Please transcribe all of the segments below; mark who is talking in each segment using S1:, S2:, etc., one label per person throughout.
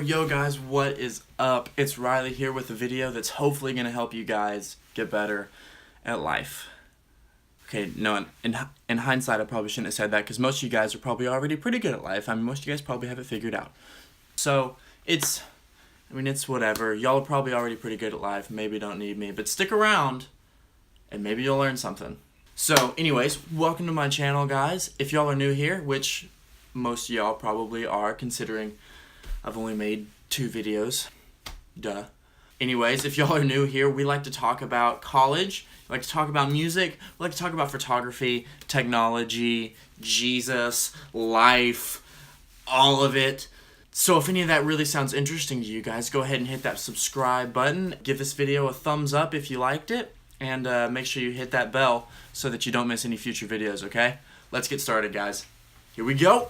S1: Yo guys, what is up? It's Riley here with a video that's hopefully going to help you guys get better at life. Okay, no, in hindsight I probably shouldn't have said that because most of you guys are probably already pretty good at life. I mean, most of you guys probably have it figured out. So, it's whatever. Y'all are probably already pretty good at life. Maybe don't need me, but stick around and maybe you'll learn something. So, anyways, welcome to my channel, guys. If y'all are new here, which most of y'all probably are, considering I've only made 2 videos. Duh. Anyways, if y'all are new here, we like to talk about college, we like to talk about music, we like to talk about photography, technology, Jesus, life, all of it. So if any of that really sounds interesting to you guys, go ahead and hit that subscribe button. Give this video a thumbs up if you liked it, and make sure you hit that bell so that you don't miss any future videos, okay? Let's get started, guys. Here we go!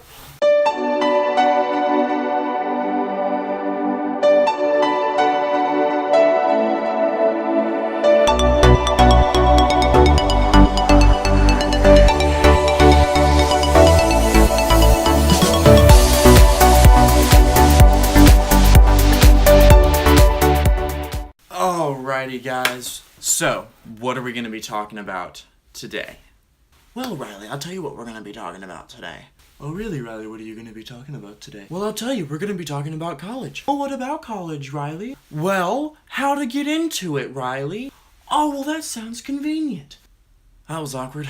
S1: Alrighty guys, so what are we going to be talking about today? Well, Riley, I'll tell you what we're going to be talking about today. Oh really, Riley, what are you going to be talking about today? Well, I'll tell you, we're going to be talking about college. Well, what about college, Riley? Well, how to get into it, Riley. Oh, well that sounds convenient. That was awkward.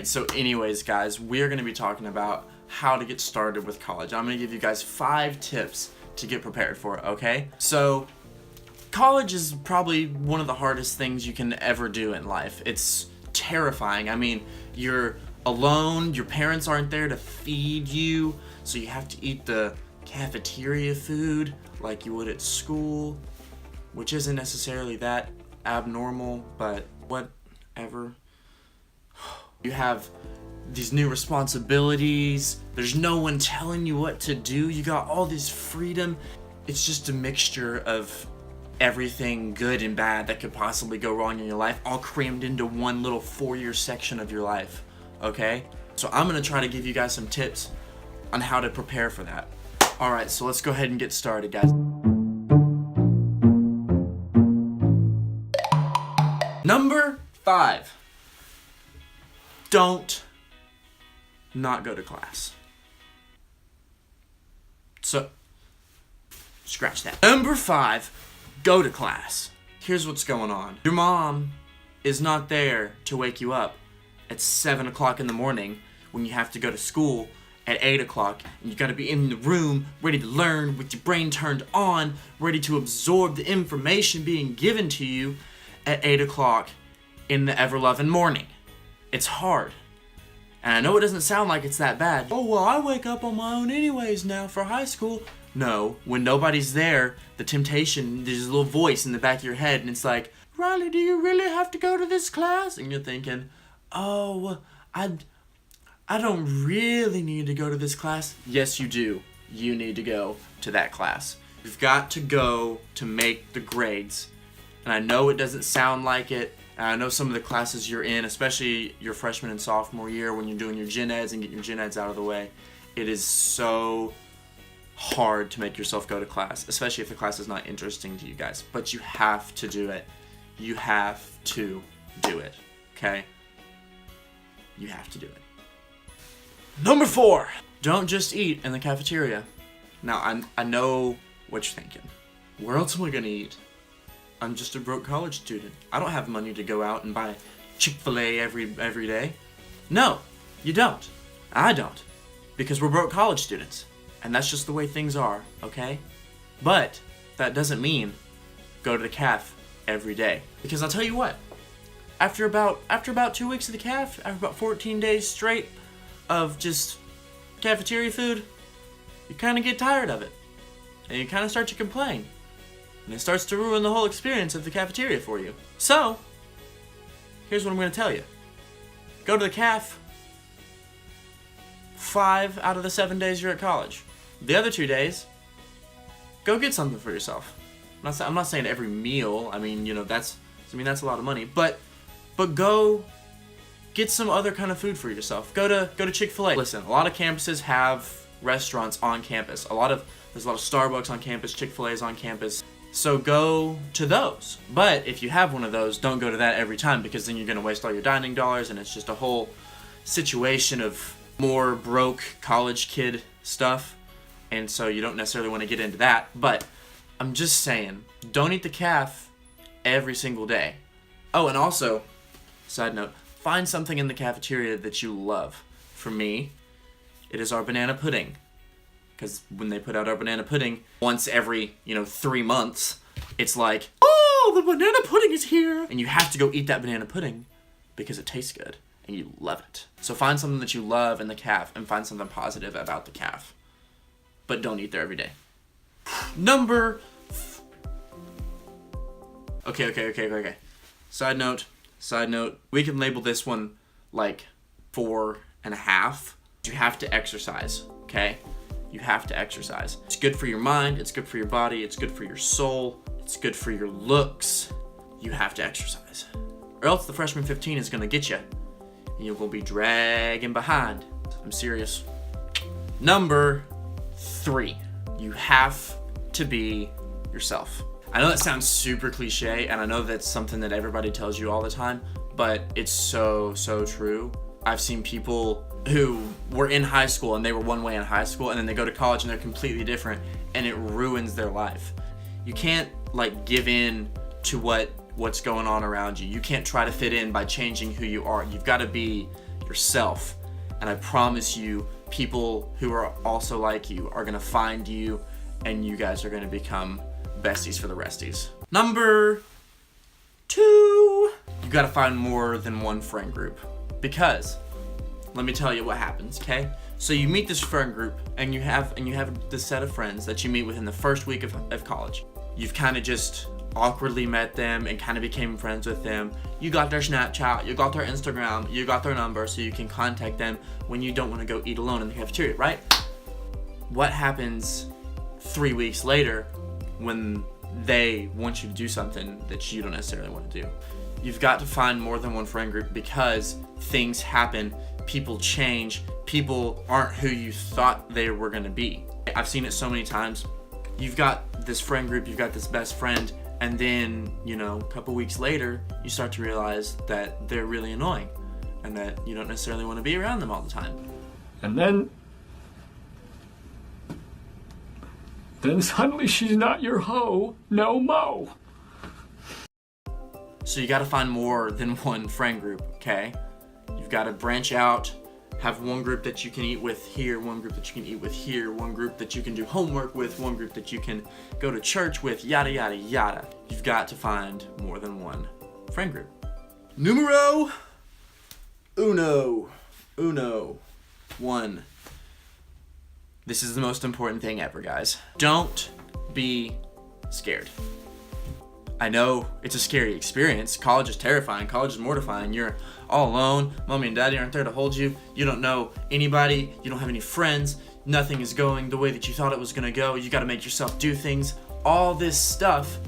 S1: So anyways, guys, we're going to be talking about how to get started with college. I'm going to give you guys 5 tips to get prepared for it, okay? So, college is probably one of the hardest things you can ever do in life. It's terrifying. I mean, you're alone, your parents aren't there to feed you, so you have to eat the cafeteria food like you would at school, which isn't necessarily that abnormal, but whatever. You have these new responsibilities, there's no one telling you what to do, you got all this freedom. It's just a mixture of everything good and bad that could possibly go wrong in your life, all crammed into one little 4-year section of your life, okay? So I'm gonna try to give you guys some tips on how to prepare for that. Alright, so let's go ahead and get started, guys. Number 5. Don't not go to class. So, scratch that. Number 5. Go to class. Here's what's going on. Your mom is not there to wake you up at 7 o'clock in the morning when you have to go to school at 8 o'clock, and you gotta be in the room ready to learn with your brain turned on, ready to absorb the information being given to you at 8 o'clock in the ever-loving morning. It's hard. And I know it doesn't sound like it's that bad. Oh, well, I wake up on my own anyways now for high school. No, when nobody's there, the temptation, there's a little voice in the back of your head, and it's like, Riley, do you really have to go to this class? And you're thinking, oh, I don't really need to go to this class. Yes, you do. You need to go to that class. You've got to go to make the grades. And I know it doesn't sound like it, and I know some of the classes you're in, especially your freshman and sophomore year when you're doing your gen eds and getting your gen eds out of the way, it is so hard to make yourself go to class, especially if the class is not interesting to you guys. But you have to do it. You have to do it. Okay? You have to do it. Number 4. Don't just eat in the cafeteria. Now, I know what you're thinking. Where else am I gonna eat? I'm just a broke college student. I don't have money to go out and buy Chick-fil-A every day. No, you don't. I don't. Because we're broke college students. And that's just the way things are, okay? But that doesn't mean go to the caf every day. Because I'll tell you what, after about 2 weeks of the caf, after about 14 days straight of just cafeteria food, you kind of get tired of it. And you kind of start to complain. And it starts to ruin the whole experience of the cafeteria for you. So, here's what I'm going to tell you. Go to the caf 5 out of the 7 days you're at college. The other 2 days, go get something for yourself. I'm not saying every meal. I mean, you know, that's a lot of money. But go get some other kind of food for yourself. Go to Chick-fil-A. Listen, a lot of campuses have restaurants on campus. There's a lot of Starbucks on campus, Chick-fil-A's on campus. So go to those. But if you have one of those, don't go to that every time, because then you're going to waste all your dining dollars, and it's just a whole situation of more broke college kid stuff. And so you don't necessarily want to get into that. But I'm just saying, don't eat the calf every single day. Oh, and also, side note, find something in the cafeteria that you love. For me, it is our banana pudding. Because when they put out our banana pudding, once every, 3 months, it's like, oh, the banana pudding is here. And you have to go eat that banana pudding because it tastes good and you love it. So find something that you love in the calf and find something positive about the calf. But don't eat there every day. Okay. Side note. We can label this one like 4.5. You have to exercise, okay? You have to exercise. It's good for your mind, it's good for your body, it's good for your soul, it's good for your looks. You have to exercise. Or else the freshman 15 is gonna get you. And you're gonna be dragging behind. I'm serious. Number 3. You have to be yourself. I know that sounds super cliche, and I know that's something that everybody tells you all the time, but it's so true. I've seen people who were in high school and they were one way in high school, and then they go to college and they're completely different, and it ruins their life. You can't give in to what's going on around you. You can't try to fit in by changing who you are. You've got to be yourself. And I promise you, people who are also like you are gonna find you, and you guys are gonna become besties for the resties. Number 2, you gotta find more than one friend group. Because let me tell you what happens, okay? So you meet this friend group, and you have this set of friends that you meet within the first week of college. You've kind of just awkwardly met them and kind of became friends with them. You got their Snapchat, you got their Instagram, you got their number, so you can contact them when you don't want to go eat alone in the cafeteria, right? What happens 3 weeks later when they want you to do something that you don't necessarily want to do? You've got to find more than one friend group, because things happen, people change, people aren't who you thought they were gonna be. I've seen it so many times. You've got this friend group, you've got this best friend, and then, a couple weeks later, you start to realize that they're really annoying and that you don't necessarily want to be around them all the time.
S2: And then suddenly she's not your hoe no mo.
S1: So you got to find more than one friend group, okay? You've got to branch out, have one group that you can eat with here, one group that you can eat with here, one group that you can do homework with, one group that you can go to church with, yada, yada, yada. You've got to find more than one friend group. Numero uno. 1. This is the most important thing ever, guys. Don't be scared. I know it's a scary experience. College is terrifying. College is mortifying. You're all alone. Mommy and daddy aren't there to hold you. You don't know anybody. You don't have any friends. Nothing is going the way that you thought it was going to go. You got to make yourself do things. All this stuff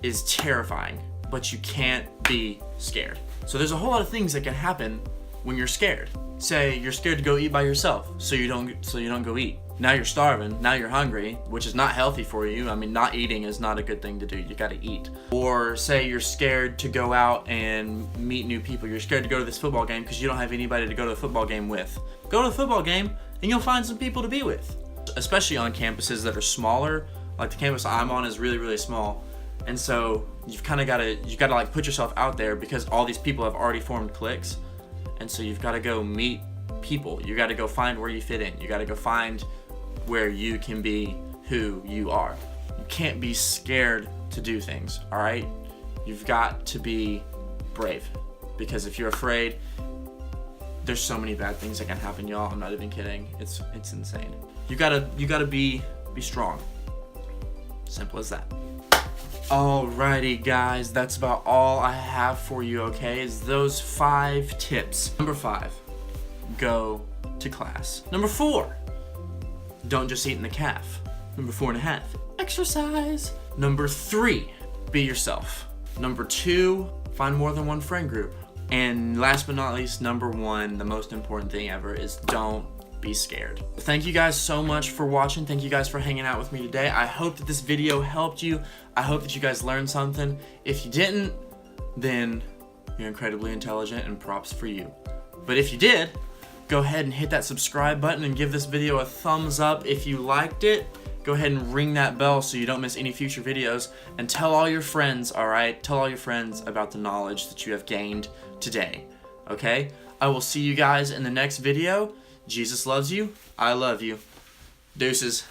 S1: is terrifying, but you can't be scared. So there's a whole lot of things that can happen when you're scared. Say you're scared to go eat by yourself, so you don't go eat. Now you're starving, now you're hungry, which is not healthy for you. I mean, not eating is not a good thing to do. You gotta eat. Or say you're scared to go out and meet new people. You're scared to go to this football game because you don't have anybody to go to the football game with. Go to the football game and you'll find some people to be with. Especially on campuses that are smaller. Like the campus I'm on is really, really small. And so you've gotta put yourself out there, because all these people have already formed cliques. And so you've gotta go meet people. You gotta go find where you fit in. You gotta go find where you can be who you are. You can't be scared to do things, all right? You've got to be brave, because if you're afraid, there's so many bad things that can happen, y'all. I'm not even kidding. It's insane. You gotta be strong. Simple as that. Alrighty, guys, that's about all I have for you, okay? Is those 5 tips. Number 5, go to class. Number 4, don't just eat in the calf. Number 4.5, exercise. Number 3, be yourself. Number 2, find more than one friend group. And last but not least, number 1, the most important thing ever, is don't be scared. Thank you guys so much for watching. Thank you guys for hanging out with me today. I hope that this video helped you. I hope that you guys learned something. If you didn't, then you're incredibly intelligent and props for you. But if you did, go ahead and hit that subscribe button and give this video a thumbs up if you liked it. Go ahead and ring that bell so you don't miss any future videos, and tell all your friends, alright? Tell all your friends about the knowledge that you have gained today, okay? I will see you guys in the next video. Jesus loves you. I love you. Deuces.